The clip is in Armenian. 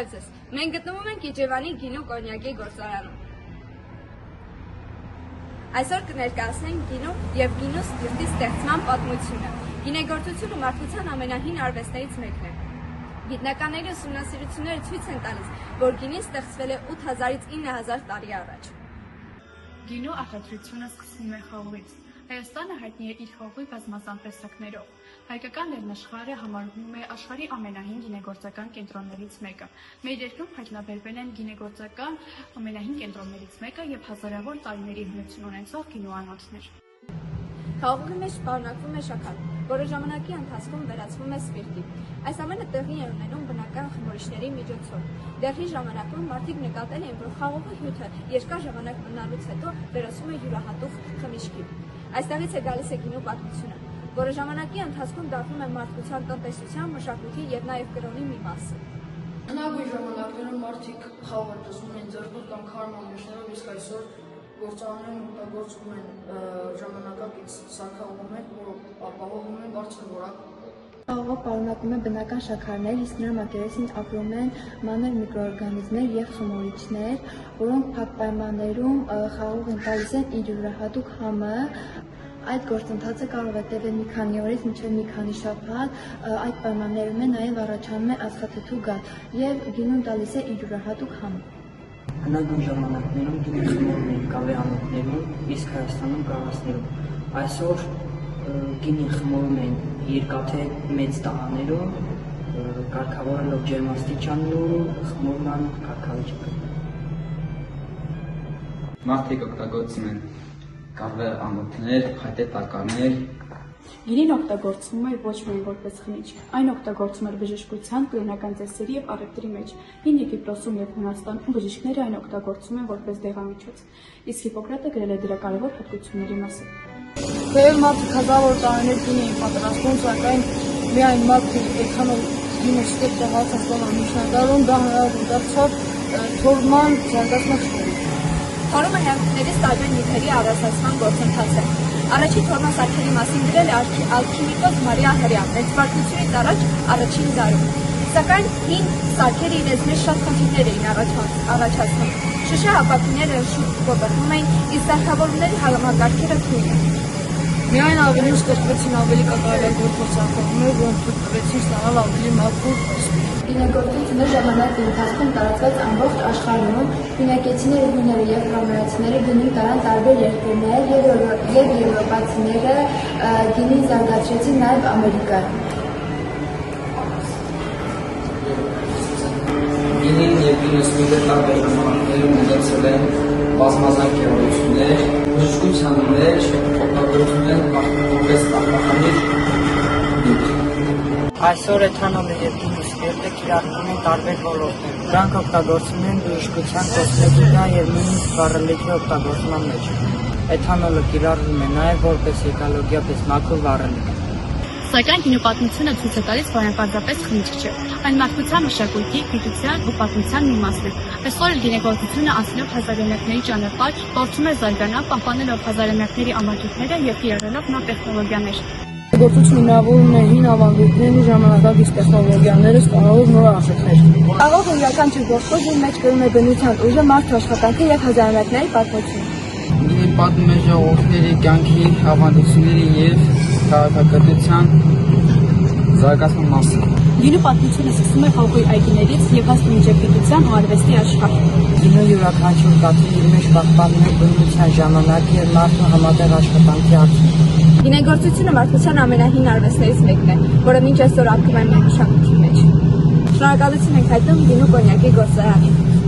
Մենք գտնվում ենք Իջևանի գինու կոնյակի գործարանում։ Այսօր կներկայացնենք գինու և գինու սպիրտի ստեղծման պատմությունը։ Գինեգործությունը մարդկության ամենահին արվեստներից մեկն է։ Գիտնականների ուսումնասիրությունները ցույց են տալիս, որ գինին ստեղծվել է 8000-ից 9000 տարի առաջ։ Գինու արտադրությունը սկսվում է խաղողից։ Հայաստանը հայտնի է իր խաղողի բազմազան տեսակներով։ Հայկական լեռնաշխարհը համարվում է աշխարհի ամենահին գինեգործական կենտրոններից մեկը։ Մեր երկրում հայտնաբերվել են գինեգործական ամենահին կենտրոններից մեկը և հազարավոր տարիների հնություն ունեցող գինու անոթներ։ Խաղողի մեջ պարունակվում է շաքար, որը ժամանակի ընթացքում վերածվում է սպիրտի։ Այս ամենը տեղի է ունենում բնական խմորիչների միջոցով։ Դեռի ժամանակում մարդիկ նկատել են, որ խաղողի հյութը երկար ժամանակ մնալուց հետո վերածվում է յուրահատուկ խմիչքի։ Այստեղից է գալիս է գինու պատմությունը, որը ժամանակի ընթացքում դառնում է մարդկության տնտեսության, մշակույթի և նաև կրոնի մի մասը։ Հնագույն ժամանակներում մարդիկ խաղողը տեսնում են ձեռքով կամ քարն ամրոցներով, իսկ այսօր գործարաններում օգտագործում են ժամանակակից սարքավորումներ, որոնք ապահովում են բարձր որակ։ Խաղողը պարունակում է բնական շաքարներ, իսկ նրա մակերեսին ապրում են մանր միկրոօրգանիզմներ և խմորիչներ, որոնք փակ պայմաններում խաղողին տալիս են իր յուրահատուկ համը։ Այդ գործընթացը կարող է տևել մի քանի օրից մինչև մի քանի շաբաթ, այդ պայմաններում է նաև առաջանում է ածխաթթու գաթ և գինուն տալիս է իր յուրահատուկ համը։ Հնագույն ժամանակներում գինին խմորում էին կավե անոթներում, իսկ Հայաստանում կարասներում։ Այսօր գինին խմորում են երկաթե մեծ տաղաներում, կարգավորելով ջերմաստիճանն ու խմորման կարգավիճակը։ Մարդիկ օգտագործում են կավե անոթներ, փայտե տականեր։ Գինին օգտագործվում էր ոչ միայն որպես խմիչք, այն օգտագործվում էր բժշկության, կրոնական ծեսերի և առևտրի մեջ։ Հին Եգիպտոսում և Հունաստանում բժիշկները այն օգտագործում են որպես դեղամիջոց, իսկ Հիպոկրատը գրել է դրա կարևոր հատկությունների մասին։ Թեև մարդիկ հազարավոր տարիներ գին էին պատրաստում, սակայն միայն մարդիկ այդքանով գինը չկետ տեղացած բանան միջնադարում դա հնարավոր դարձավ թորման զարգացման։ Թորումը հեղուկներից տարբեր նյութերի առանձնացման գործընթաց է։ Առաջին թորման սարքերի մասին գրել է ալքիմիկոս Մարիա Հրեան, մեծվարկությունից առաջ առաջին դարում։ Սակայն հին սարքերը իրենց մեջ շատ խնդիրներ էին առաջացնում։ Շշե հապակիները շուտ կոտրվում էին, իսկ սարքավորումների համակարգերը թույլ են։ Միայն ավելի ստեղծվեցին ավելի կատարելագործող սարքավորումներ, որոնք թույլ տվեցին ստանալ ավելի մաքուր սպիրտ։ Գինեգործությունը ժամանակի ընթացքում տարածված ամբողջ աշխարհում, ֆինիկացիները, հույները և հռոմեացիները գինին տարան տարբեր երկրներ և եվրոպացիները գինին զարգացրեցին նաև Ամերիկայում։ Գինին և գինու սպիրտը տարբեր ժամանակներում ունեցել են բազմազան կիրառություններ, բժշկության մեջ օգտագործում են որպես արտաքանիչ նյութ։ Այսօր էթանոլը և գինու սպիրտը կիրառվում են տարբեր ոլորտներում։ Դրանք օգտագործվում են բժշկության, կոսմետիկա և նույնիսկ վառելիքի օգտագործման մեջ։ Էթանոլը կիրառվում է նաև որպես էկոլոգիապես մաքուր վառելիք։ Սակայն գինու պատմությունը ցույց է տալիս, որ այն պարզապես խմիչք չէ։ Այն մարդկության մշակույթի, գիտության ու պատմության մի մասն է։ Այսօր գինեգործությունը անցնելով հազարամյակների ճանապարհ, փորձում է զարգանալ, պահպանելով հազարամյակների ամրությունները և կիրառելով նոր տեխնոլոգիաներ։ Գործությունը հիմնավորվում է հին ավանդույթներն ու ժամանակակից տեխնոլոգիաները ստանալով նոր արժեքներ։ Խաղողը յուրաքանչյուր ոսկոր իր մեջ կրում է բնության ուժը, մարդու աշխատանքի և հազարամյակների պատմություն։ Գինին պատմում է ժողովուրդների կյանքի, ավանդությունների և քաղաքակրթության զարգացման մասին։ Գինու պատմությունը սկսվում է խաղողի այգիներից և հասնում մինչև գիտության ու արվեստի աշխարհ։ Գինու յուրաքանչյուր կաթիլ իր մեջ պահպանում է բնության ժամանակի և մարդու համատեղ աշխատանքի արդյունք։ Գինեգործությունը մարդկության ամենահին արվեստներից մեկն է, որը մինչ այսօր ապրում է մեր մշակույթի մեջ։ Շնորհակալություն ենք հայտնում գինու կոնյակի գործարանին։